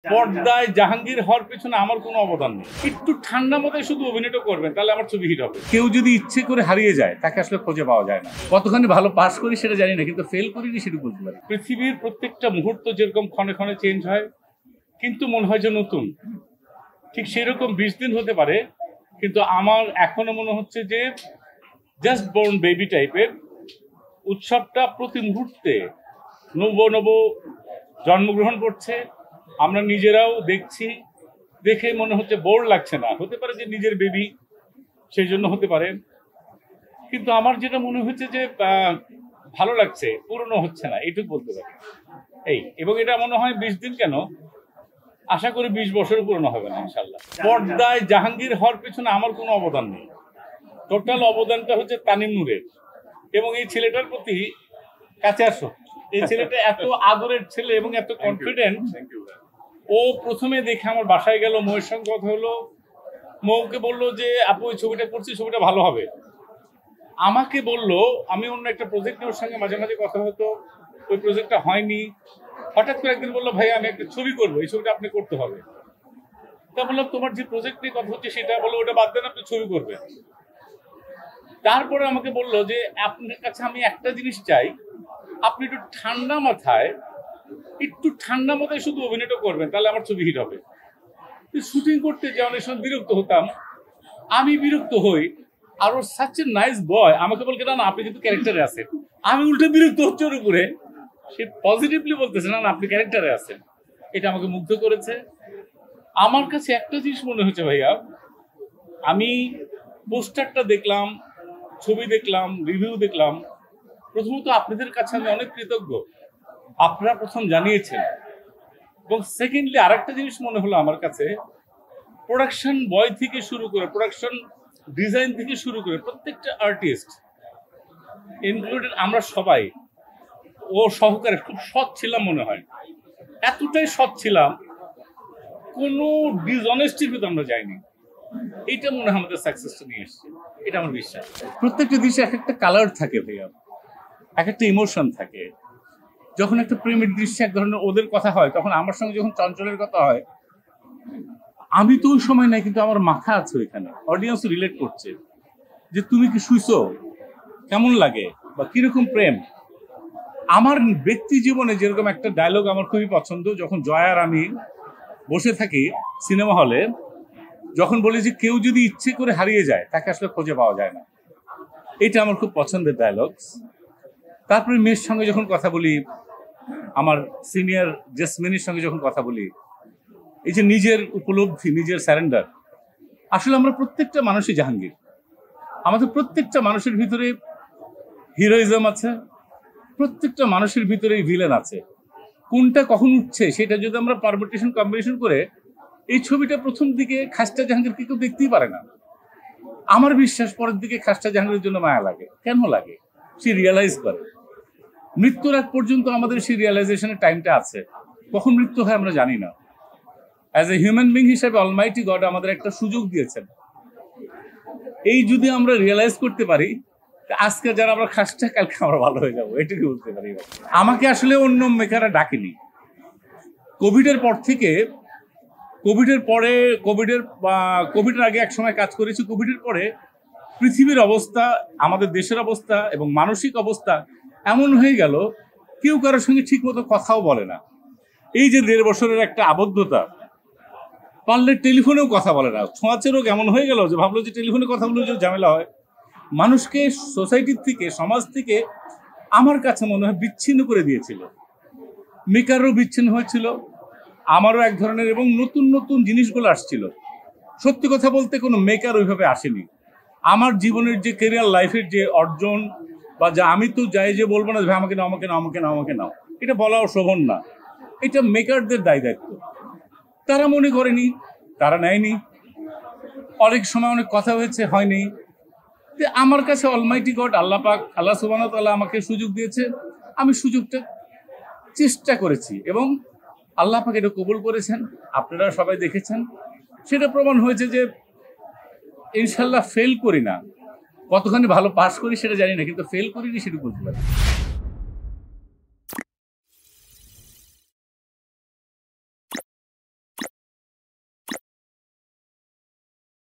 পর্দায় জাহাঙ্গীর হওয়ার পেছনে আমার কোনো অবদান নেই। একটু ঠান্ডা মাথায় শুধু অভিনয়টা করবেন, তাহলে আমার ছবি হিট হবে। কেউ যদি ইচ্ছে করে হারিয়ে যায়, তাকে আসলে খুঁজে পাওয়া যায় না। কতখানি ভালো পাস করি সেটা জানি না, কিন্তু ফেল করিনি সেটা বলতে পারি। পৃথিবীর প্রত্যেকটা মুহূর্ত যেরকম ক্ষণে ক্ষণে চেঞ্জ হয়, কিন্তু মনে হয় যে নতুন, ঠিক সেরকম 20 দিন হতে পারে, কিন্তু আমার এখনো মনে হচ্ছে যে জাস্ট বর্ন বেবি টাইপের। উৎসবটা প্রতি মুহূর্তে নব নব জন্মগ্রহণ করছে, আমরা নিজেরাও দেখছি, দেখে মনে হচ্ছে বোর লাগছে না। হতে পারে যে নিজের বেবি, সেই জন্য হতে পারে, কিন্তু আমার যেটা মনে হচ্ছে যে ভালো লাগছে, পুরনো হচ্ছে না, এইটুকু বলতে পারি। এবং এটা মনে হয় 20 দিন কেন, আশা করি 20 বছর পুরনো হবে না ইনশাল্লাহ। পর্দায় জাহাঙ্গীর হওয়ার পেছনে আমার কোনো অবদান নেই। টোটাল অবদানটা হচ্ছে তানিম নূরের। এবং এই ছেলেটার প্রতি, কাছে আসো, এই ছেলেটা এত আদরের ছেলে এবং এত কনফিডেন্ট। ও প্রথমে দেখে আমার বাসায় গেল, মৌয়ের সঙ্গে কথা হলো, মৌকে বললো যে আপু ওই ছবিটা করছি, ছবিটা ভালো হবে। আমাকে বললো, আমি অন্য একটা প্রজেক্ট ওর সঙ্গে মাঝে মাঝে কথা হতো, ওই প্রজেক্টটা হয়নি। হঠাৎ করে একদিন বললো, ভাই আমি একটা ছবি করবো, এই ছবিটা আপনি করতে হবে। তা বললাম তোমার যে প্রজেক্ট নিয়ে কথা হচ্ছে সেটা, বলো ওটা বাদ দেন, আপনি ছবি করবেন। তারপরে আমাকে বললো যে আপনার কাছে আমি একটা জিনিস চাই, আপনি একটু ঠান্ডা মাথায় শুধু অভিনয়টা করবেন, তাহলে আমার ছবি হিট হবে। শুটিং করতে যে অনেক সময় বিরক্ত হতাম, আমি বিরক্ত হই, আর ওর সাচ এ নাইস বয় আমাকে বলকে না আপনি কিন্তু ক্যারেক্টারে আছেন। আমি উল্টে বিরক্ত হচ্ছে ওর উপরে, সে পজিটিভলি বলতেছে না আপনি ক্যারেক্টারে আছেন। এটা আমাকে মুগ্ধ করেছে। আমার কাছে একটা জিনিস মনে হচ্ছে ভাইয়া, আমি পোস্টারটা দেখলাম, ছবি দেখলাম, রিভিউ দেখলাম, প্রথমত আপনাদের কাছে আমি অনেক কৃতজ্ঞ, আপনারা প্রথম জানিয়েছেন। এবং সেকেন্ডলি আরেকটা জিনিস মনে হলো আমার কাছে, প্রোডাকশন বয় থেকে শুরু করে, প্রোডাকশন ডিজাইন থেকে শুরু করে প্রত্যেকটা আর্টিস্ট ইনক্লুডেড আমরা সবাই ও সহকারে খুব সৎ ছিলাম মনে হয়। এতটাই সৎ ছিলাম, কোনো ডিসঅনেস্টির ভিতরে আমরা যাইনি। এইটা মনে হয় আমাদের সাকসেসটা নিয়ে এসছে, এটা আমার বিশ্বাস। প্রত্যেকটা দৃশ্যে এক একটা কালার থাকে ভাইয়া, এক একটা ইমোশন থাকে। যখন একটা প্রেমের দৃশ্যে এক ধরনের ওদের কথা হয়, তখন আমার সঙ্গে যখন চঞ্চলের কথা হয়, আমি তো ওই সময় নাই, কিন্তু আমার মাথা আছে ওইখানে, অডিয়েন্স রিলেট করছে যে তুমি কি শুইছো, কেমন লাগে, বা কিরকম প্রেম। আমার ব্যক্তি জীবনে যেরকম একটা ডায়লগ আমার খুবই পছন্দ, যখন জয় আর আমি বসে থাকি সিনেমা হলে, যখন বলি যে কেউ যদি ইচ্ছে করে হারিয়ে যায়, তাকে আসলে খুঁজে পাওয়া যায় না। এটা আমার খুব পছন্দের ডায়লগ। তারপরে মেয়ের সঙ্গে যখন কথা বলি, আমার সিনিয়র জেসমিনের সঙ্গে যখন কথা বলি, এই যে নিজের উপলব্ধি, নিজের স্যারেন্ডার। আসলে আমরা প্রত্যেকটা মানুষই জাহাঙ্গীর, আমাদের প্রত্যেকটা মানুষের ভিতরে হিরোইজম আছে, প্রত্যেকটা মানুষের ভিতরে ভিলেন আছে। কোনটা কখন উঠছে সেটা যদি আমরা পারমিটেশন কম্বিনেশন করে, এই ছবিটা প্রথম দিকে খাস্টা জাহাঙ্গীরকে কেউ দেখতেই পারে না। আমার বিশ্বাস পরের দিকে খাস্টা জাহাঙ্গীরের জন্য মায়া লাগে। কেন লাগে? সে রিয়েলাইজ করে। মৃত্যুর আগ পর্যন্ত আমাদের সেই রিয়েলাইজেশনের টাইমটা আছে। কখন মৃত্যু হয় আমরা জানি না। অ্যাজ এ হিউম্যান বিং হিসেবে অলমাইটি গড আমাদের একটা সুযোগ দিয়েছেন। এই যদি আমরা রিয়েলাইজ করতে পারি, আজকে যারা আমরা খাসটা, কালকে আমরা ভালো হয়ে যাবো, এটুকু বলতে পারি। আমাকে আসলে অন্য মেকাররা ডাকেনি। কোভিডের পর থেকে, কোভিডের আগে এক সময় কাজ করেছি, কোভিডের পরে পৃথিবীর অবস্থা, আমাদের দেশের অবস্থা এবং মানসিক অবস্থা এমন হয়ে গেল, কেউ কারোর সঙ্গে ঠিক মতো কথাও বলে না। এই যে 1.5 বছরের একটা আবদ্ধতা, পারলে টেলিফোনেও কথা বলে না। ছোঁয়াচে রোগ এমন হয়ে গেল যে ভাবলো যে টেলিফোনে কথা বলে যে ঝামেলা হয়। মানুষকে সোসাইটির থেকে, সমাজ থেকে আমার কাছে মনে হয় বিচ্ছিন্ন করে দিয়েছিল। মেকারও বিচ্ছিন্ন হয়েছিল, আমারও এক ধরনের, এবং নতুন নতুন জিনিসগুলো আসছিল। সত্যি কথা বলতে কোনো মেকার ওইভাবে আসেনি। আমার জীবনের যে ক্যারিয়ার লাইফের যে অর্জন, বা যা, আমি তো যাই যে বলবো না ভাই আমাকে নাও, আমাকে নাও, আমাকে নাও, আমাকে নাও, এটা বলাও শোভন না। এটা মেকারদের দায় দায়িত্ব। তারা মনে করেনি, তারা নেয়নি। অনেক সময় অনেক কথা হয়েছে, হয়নি। আমার কাছে অলমাইটি গড, আল্লাহ পাক, আল্লাহ সুবহানাহু ওয়া তাআলা আমাকে সুযোগ দিয়েছে। আমি সুযোগটা চেষ্টা করেছি এবং আল্লাহ পাক এটা কবুল করেছেন। আপনারা সবাই দেখেছেন, সেটা প্রমাণ হয়েছে যে ইনশাল্লাহ ফেল করি না। কতখানি ভালো পাস করি সেটা জানি না, কিন্তু ফেল করিনি সেটা বলতে পারি।